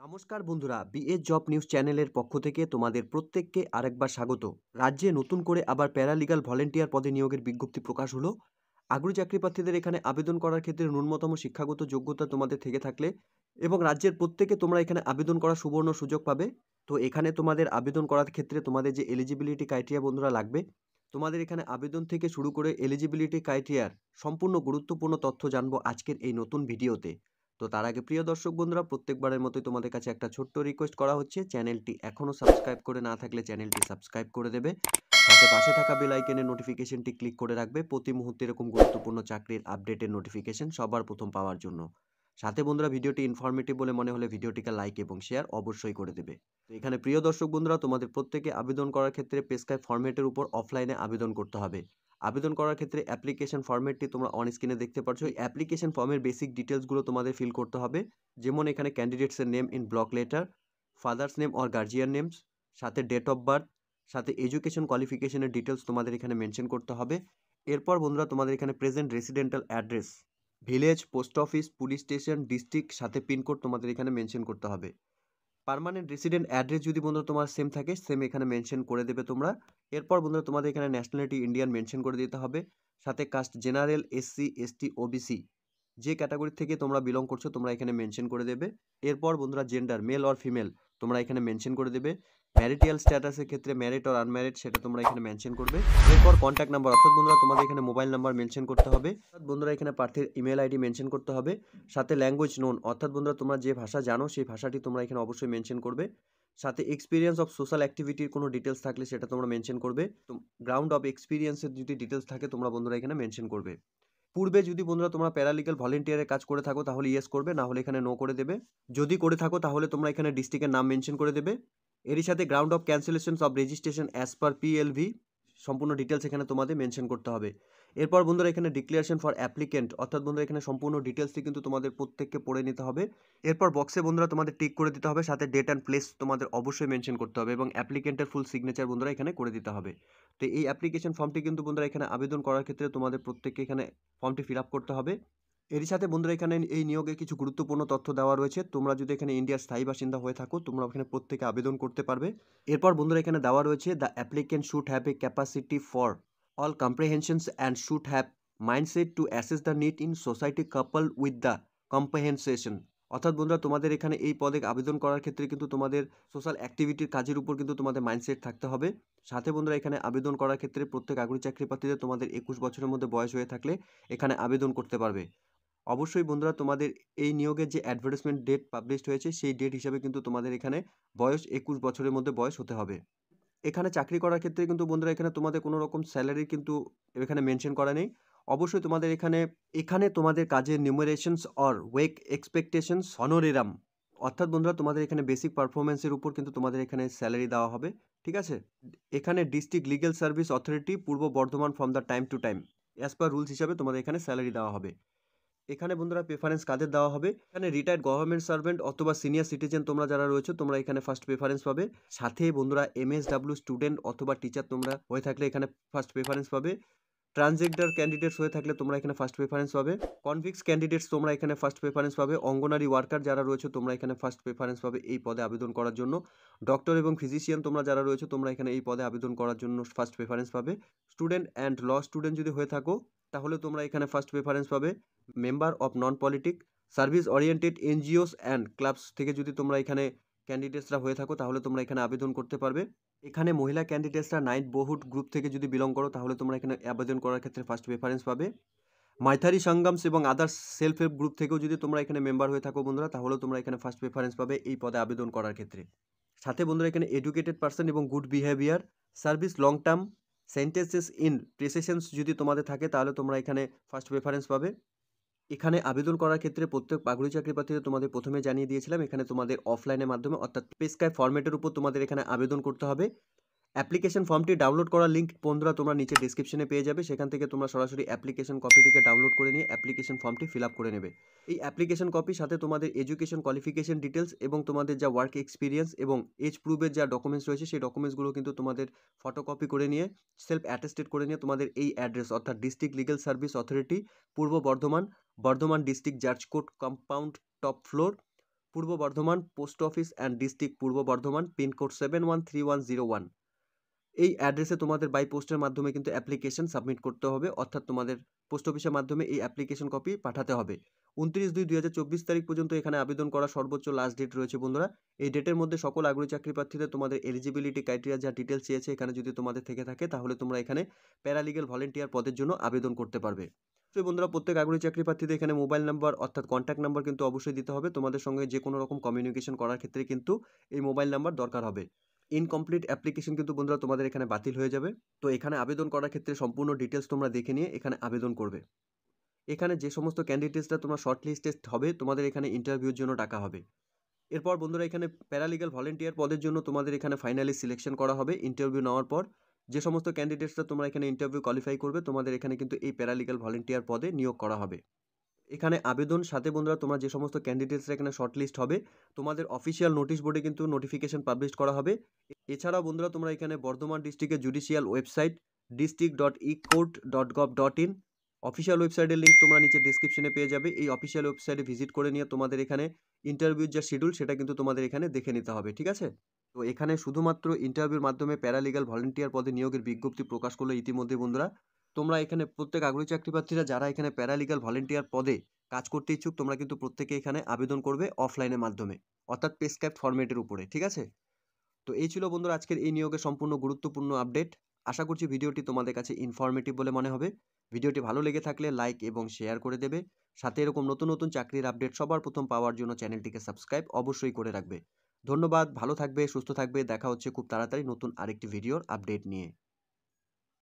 নমস্কার বন্ধুরা, BA job news চ্যানেলের পক্ষ থেকে তোমাদের প্রত্যেককে আরেকবার স্বাগত। রাজ্যে নতুন করে আবার প্যারালিগাল ভলেন্টিয়ার পদে নিয়োগের বিজ্ঞপ্তি প্রকাশ হলো। আগ্রহী চাকরিপ্রার্থীদের এখানে আবেদন করার ক্ষেত্রে ন্যূনতম শিক্ষাগত যোগ্যতা তোমাদের থেকে থাকলে এবং রাজ্যের প্রত্যেকে তোমরা এখানে আবেদন করার সুবর্ণ সুযোগ পাবে। তো এখানে তোমাদের আবেদন করার ক্ষেত্রে তোমাদের যে এলিজিবিলিটি ক্রাইটেরিয়া বন্ধুরা লাগবে, তোমাদের এখানে আবেদন থেকে শুরু করে এলিজিবিলিটি ক্রাইটেরিয়ার সম্পূর্ণ গুরুত্বপূর্ণ তথ্য জানবো আজকের এই নতুন ভিডিওতে। তো তার আগে প্রিয় দর্শক বন্ধুরা, প্রত্যেকবারের মতোই তোমাদের কাছে একটা ছোট্ট রিকোয়েস্ট করা হচ্ছে, চ্যানেলটি এখনও সাবস্ক্রাইব করে না থাকলে চ্যানেলটি সাবস্ক্রাইব করে দেবে, সাথে পাশে থাকা বেল আইকনের নোটিফিকেশনটি ক্লিক করে রাখবে প্রতি মুহূর্তে এরকম গুরুত্বপূর্ণ চাকরির আপডেটের নোটিফিকেশন সবার প্রথম পাওয়ার জন্য। সাথে বন্ধুরা, ভিডিওটি ইনফরমেটিভ বলে মনে হলে ভিডিওটিকে লাইক এবং শেয়ার অবশ্যই করে দেবে। তো এখানে প্রিয় দর্শক বন্ধুরা, তোমাদের প্রত্যেকে আবেদন করার ক্ষেত্রে পেস্কাই ফরম্যাটের উপর অফলাইনে আবেদন করতে হবে। আবেদন করার ক্ষেত্রে অ্যাপ্লিকেশন ফরম্যাটটি তোমরা অন স্ক্রিনে দেখতে পাচ্ছ। এই অ্যাপ্লিকেশন ফর্মের বেসিক ডিটেলসগুলো তোমাদের ফিল করতে হবে, যেমন এখানে ক্যান্ডিডেটসের name in block letter, father's name or guardian names, সাথে ডেট অফ বার্থ, সাথে এডুকেশন কোয়ালিফিকেশনের ডিটেলস তোমাদের এখানে মেনশন করতে হবে। এরপর বন্ধুরা, তোমাদের এখানে present residential address, village, post office, police station, district, সাথে পিনকোড তোমাদের এখানে মেনশন করতে হবে। পার্মানেন্ট রেসিডেন্ট অ্যাড্রেস যদি বন্ধুরা তোমার সেম থাকে, সেম এখানে মেনশন করে দেবে তোমরা। এরপর বন্ধুরা, তোমাদের এখানে ন্যাশনালিটি ইন্ডিয়ান মেনশন করে দিতে হবে, সাথে caste general, SC, ST, OBC যে ক্যাটাগরি থেকে তোমরা বিলং করছো তোমরা এখানে মেনশন করে দেবে। এরপর বন্ধুরা, জেন্ডার মেল অর ফিমেল তোমরা এখানে মেনশন করে দেবে। ম্যারিটাল স্ট্যাটাসের ক্ষেত্রে ম্যারিড অর আনম্যারিড সেটা তোমরা এখানে মেনশন করবে। এরপর কন্ট্যাক্ট নাম্বার, অর্থাৎ বন্ধুরা তোমাদের এখানে মোবাইল নাম্বার মেনশন করতে হবে। অর্থাৎ বন্ধুরা এখানে প্রার্থীর ইমেল আইডি মেনশন করতে হবে। সাথে ল্যাঙ্গুয়েজ নোন, অর্থাৎ বন্ধুরা তোমরা যে ভাষা জানো সেই ভাষাটি তোমরা এখানে অবশ্যই মেনশন করবে। সাথে এক্সপিরিয়েন্স অফ সোশ্যাল অ্যাক্টিভিটির কোনো ডিটেলস থাকলে সেটা তোমরা মেনশন করবে। তো গ্রাউন্ড অফ এক্সপিরিয়েন্সের যদি ডিটেলস থাকে তোমরা বন্ধুরা এখানে মেনশন করবে। পূর্বে যদি বন্ধুরা তোমরা প্যারালিগাল ভলেন্টিয়ারের কাজ করে থাকো তাহলে ইয়েস করবে, না হলে এখানে নো করে দেবে। যদি করে থাকো তাহলে তোমরা এখানে ডিস্ট্রিক্টের নাম মেনশন করে দেবে। এরই সাথে ground of cancellation of registration as per PLV সম্পূর্ণ ডিটেলস এখানে তোমাদের মেনশন করতে হবে। এরপর বন্ধুরা এখানে ডিক্লারেশন ফর অ্যাপ্লিকেন্ট, অর্থাৎ বন্ধুরা এখানে সম্পূর্ণ ডিটেলসটি কিন্তু তোমাদের প্রত্যেককে পড়ে নিতে হবে। এরপর বক্সে বন্ধুরা তোমাদের টিক করে দিতে হবে, সাথে ডেট অ্যান্ড প্লেস তোমাদের অবশ্যই মেনশন করতে হবে এবং অ্যাপ্লিকেন্টের ফুল সিগনেচার বন্ধুরা এখানে করে দিতে হবে। তো এই অ্যাপ্লিকেশন ফর্মটি কিন্তু বন্ধুরা এখানে আবেদন করার ক্ষেত্রে তোমাদের প্রত্যেককে এখানে ফর্মটি ফিল আপ করতে হবে। এরই সাথে বন্ধুরা এখানে এই নিয়োগে কিছু গুরুত্বপূর্ণ তথ্য দেওয়া রয়েছে। তোমরা যদি এখানে ইন্ডিয়ার স্থায়ী বাসিন্দা হয়ে থাকো তোমরা এখানে প্রত্যেকে আবেদন করতে পারবে। এরপর বন্ধুরা এখানে দেওয়া রয়েছে, the applicant should have a capacity for all comprehensions and should have mindset to assess the need in society couple with the comprehension. অর্থাৎ বন্ধুরা তোমাদের এখানে এই পদে আবেদন করার ক্ষেত্রে কিন্তু তোমাদের সোশ্যাল অ্যাক্টিভিটির কাজের উপর কিন্তু তোমাদের মাইন্ডসেট থাকতে হবে। সাথে বন্ধুরা এখানে আবেদন করার ক্ষেত্রে প্রত্যেক আগ্রহী চাকরি প্রার্থীদের তোমাদের 21 বছরের মধ্যে বয়স হয়ে থাকলে এখানে আবেদন করতে পারবে। অবশ্যই বন্ধুরা তোমাদের এই নিয়োগের যে অ্যাডভার্টাইজমেন্ট ডেট পাবলিশড হয়েছে সেই ডেট হিসাবে কিন্তু তোমাদের এখানে বয়স 21 বছরের মধ্যে বয়স হতে হবে। এখানে চাকরি করার ক্ষেত্রে কিন্তু বন্ধুরা এখানে তোমাদের কোনো রকম স্যালারি কিন্তু এখানে মেনশন করা নেই। অবশ্যই তোমাদের এখানে তোমাদের কাজের নিউমারেশনস অর ওয়েক এক্সপেকটেশনস হনোরেরাম, অর্থাৎ বন্ধুরা তোমাদের এখানে বেসিক পারফরমেন্সের উপর কিন্তু তোমাদের এখানে স্যালারি দেওয়া হবে। ঠিক আছে, এখানে district legal service authority Purba Bardhaman from the time to time as per rules হিসাবে তোমাদের এখানে স্যালারি দেওয়া হবে। এখানে বন্ধুরা প্রেফারেন্স কাদের দেওয়া হবে, এখানে রিটায়ার্ড গভর্নমেন্ট সার্ভেন্ট অথবা সিনিয়র সিটিজেন তোমরা যারা রয়েছে তোমরা এখানে ফার্স্ট প্রেফারেন্স পাবে। সাথে বন্ধুরা এমএসডব্লিউ স্টুডেন্ট অথবা টিচার তোমরা হয়ে থাকলে এখানে ফার্স্ট প্রেফারেন্স পাবে। ট্রান্সজেন্ডার ক্যান্ডিডেটস হয়ে থাকলে তোমরা এখানে ফার্স্ট প্রেফারেন্স পাবে। কনভিক্স ক্যান্ডিডেটস তোমরা এখানে ফার্স্ট প্রেফারেন্স পাবে। অঙ্গনারী ওয়ার্কার যারা রয়েছে তোমরা এখানে ফার্স্ট প্রেফারেন্স পাবে এই পদে আবেদন করার জন্য। ডক্টর এবং ফিজিশিয়ান তোমরা যারা রয়েছে তোমরা এখানে এই পদে আবেদন করার জন্য ফার্স্ট প্রেফারেন্স পাবে। স্টুডেন্ট অ্যান্ড ল স্টুডেন্ট যদি হয়ে থাকো তাহলে তোমরা এখানে ফার্স্ট প্রেফারেন্স পাবে। Member of non politic service oriented NGOs and clubs থেকে যদি তোমরা এখানে ক্যান্ডিডেটসরা হয়ে থাকো তাহলে তোমরা এখানে আবেদন করতে পারবে। এখানে মহিলা ক্যান্ডিডেটসরা নাইট বহুট গ্রুপ থেকে যদি বিলং করো তাহলে তোমরা এখানে আবেদন করার ক্ষেত্রে ফার্স্ট প্রেফারেন্স পাবে। মাইথারি সঙ্গমস এবং আদার্স সেলফ হেল্প গ্রুপ থেকেও যদি তোমরা এখানে মেম্বার হয়ে থাকো বন্ধুরা তাহলেও তোমরা এখানে ফার্স্ট প্রেফারেন্স পাবে এই পদে আবেদন করার ক্ষেত্রে। সাথে বন্ধুরা এখানে এডুকেটেড পার্সন এবং good behaviour service long term sentences in precessions যদি তোমাদের থাকে তাহলে তোমরা এখানে ফার্স্ট প্রেফারেন্স পাবে। এখানে আবেদন করার ক্ষেত্রে প্রত্যেক আগ্রহী চাকরি প্রার্থীদের তোমাদের প্রথমে জানিয়ে দিয়েছিলাম, এখানে তোমাদের অফলাইনের মাধ্যমে অর্থাৎ পেস্কাই ফরম্যাটের উপর তোমাদের এখানে আবেদন করতে হবে। অ্যাপ্লিকেশন ফর্মটি ডাউনলোড করার লিঙ্ক বন্ধুরা তোমরা নিচে ডিসক্রিপশনে পেয়ে যাবে, সেখান থেকে তোমরা সরাসরি অ্যাপ্লিকেশন কপিটিকে ডাউনলোড করে নিয়ে অ্যাপ্লিকেশন ফর্মটি ফিল আপ করে নেবে। এই অ্যাপ্লিকেশন কপির সাথে তোমাদের এডুকেশন কোয়ালিফিকেশন ডিটেলস এবং তোমাদের যা ওয়ার্ক এক্সপিরিয়েন্স এবং এজ প্রুফের যা ডকুমেন্টস রয়েছে সেই ডকুমেন্টসগুলো কিন্তু তোমাদের ফটোকপি করে নিয়ে সেলফ অ্যাটেস্টেড করে নিয়ে তোমাদের এই অ্যাড্রেস অর্থাৎ ডিস্ট্রিক্ট লিগ্যাল সার্ভিস অথরিটি পূর্ব বর্ধমান, বর্ধমান ডিস্ট্রিক্ট জাজ court compound top floor Purba Bardhaman, post office and district Purba Bardhaman, pin code 713101। এই অ্যাড্রেসে তোমাদের বাই পোস্টের মাধ্যমে কিন্তু অ্যাপ্লিকেশন সাবমিট করতে হবে, অর্থাৎ তোমাদের পোস্ট অফিসের মাধ্যমে এই অ্যাপ্লিকেশন কপি পাঠাতে হবে। 29/2/2024 তারিখ পর্যন্ত এখানে আবেদন করার সর্বোচ্চ লাস্ট ডেট রয়েছে বন্ধুরা। এই ডেটের মধ্যে সকল আগ্রহী চাকরি প্রার্থীদের তোমাদের এলিজিবিলিটি ক্রাইটেরিয়া যা ডিটেলস চেয়েছে এখানে যদি তোমাদের থেকে থাকে তাহলে তোমরা এখানে প্যারালিগ্যাল ভলেন্টিয়ার পদের জন্য আবেদন করতে পারবে। তো বন্ধুরা, প্রত্যেক আগ্রহী চাকরি প্রার্থীদের এখানে মোবাইল নাম্বার অর্থাৎ কন্ট্যাক্ট নাম্বার কিন্তু অবশ্যই দিতে হবে। তোমাদের সঙ্গে যে কোনো রকম কমিউনিকেশন করার ক্ষেত্রে কিন্তু এই মোবাইল নাম্বার দরকার হবে। ইনকমপ্লিট অ্যাপ্লিকেশন কিন্তু বন্ধুরা তোমাদের এখানে বাতিল হয়ে যাবে। তো এখানে আবেদন করার ক্ষেত্রে সম্পূর্ণ ডিটেলস তোমরা দেখে নিয়ে এখানে আবেদন করবে। এখানে যে সমস্ত ক্যান্ডিডেটসরা তোমরা শর্ট লিস্টেড হবে তোমাদের এখানে ইন্টারভিউর জন্য ডাকা হবে। এরপর বন্ধুরা এখানে প্যারালিগ্যাল ভলেন্টিয়ার পদের জন্য তোমাদের এখানে ফাইনালি সিলেকশন করা হবে। ইন্টারভিউ নেওয়ার পর যে সমস্ত ক্যান্ডিডেটসরা তোমরা এখানে ইন্টারভিউ কোয়ালিফাই করবে তোমাদের এখানে কিন্তু এই প্যারালিগ্যাল ভলেন্টিয়ার পদে নিয়োগ করা হবে। এখানে আবেদন সাথে বন্ধুরা তোমরা যে সমস্ত ক্যান্ডিডেটসরা এখানে শর্টলিস্ট হবে তোমাদের অফিসিয়াল নোটিশ বোর্ডে কিন্তু নোটিফিকেশন পাবলিশ করা হবে। এছাড়াও বন্ধুরা তোমরা এখানে বর্ধমান ডিস্ট্রিক্টের জুডিশিয়াল ওয়েবসাইট district.ecourt.gov.in অফিসিয়াল ওয়েবসাইটের লিঙ্ক তোমরা নিচে ডিসক্রিপশনে পেয়ে যাবে। এই অফিসিয়াল ওয়েবসাইটে ভিজিট করে নিয়ে তোমাদের এখানে ইন্টারভিউর যে শিডিউল সেটা কিন্তু তোমাদের এখানে দেখে নিতে হবে, ঠিক আছে? তো এখানে শুধুমাত্র ইন্টারভিউর মাধ্যমে প্যারালিগ্যাল ভলেন্টিয়ার পদে নিয়োগের বিজ্ঞপ্তি প্রকাশ করলো ইতিমধ্যে বন্ধুরা। তোমরা এখানে প্রত্যেক আগ্রহী চাকরি প্রার্থীরা যারা এখানে প্যারালিগ্যাল ভলেন্টিয়ার পদে কাজ করতে ইচ্ছুক তোমরা কিন্তু প্রত্যেকে এখানে আবেদন করবে অফলাইনের মাধ্যমে, অর্থাৎ পেস্ক্রাইব ফরম্যাটের উপরে, ঠিক আছে? তো এই ছিল বন্ধুরা আজকের এই নিয়োগের সম্পূর্ণ গুরুত্বপূর্ণ আপডেট। আশা করছি ভিডিওটি তোমাদের কাছে ইনফরমেটিভ বলে মনে হবে। ভিডিওটি ভালো লেগে থাকলে লাইক এবং শেয়ার করে দেবে। সাথে এরকম নতুন নতুন চাকরির আপডেট সবার প্রথম পাওয়ার জন্য চ্যানেলটিকে সাবস্ক্রাইব অবশ্যই করে রাখবে। ধন্যবাদ, ভালো থাকবে, সুস্থ থাকবে। দেখা হচ্ছে খুব তাড়াতাড়ি নতুন আরেকটি ভিডিওর আপডেট নিয়ে।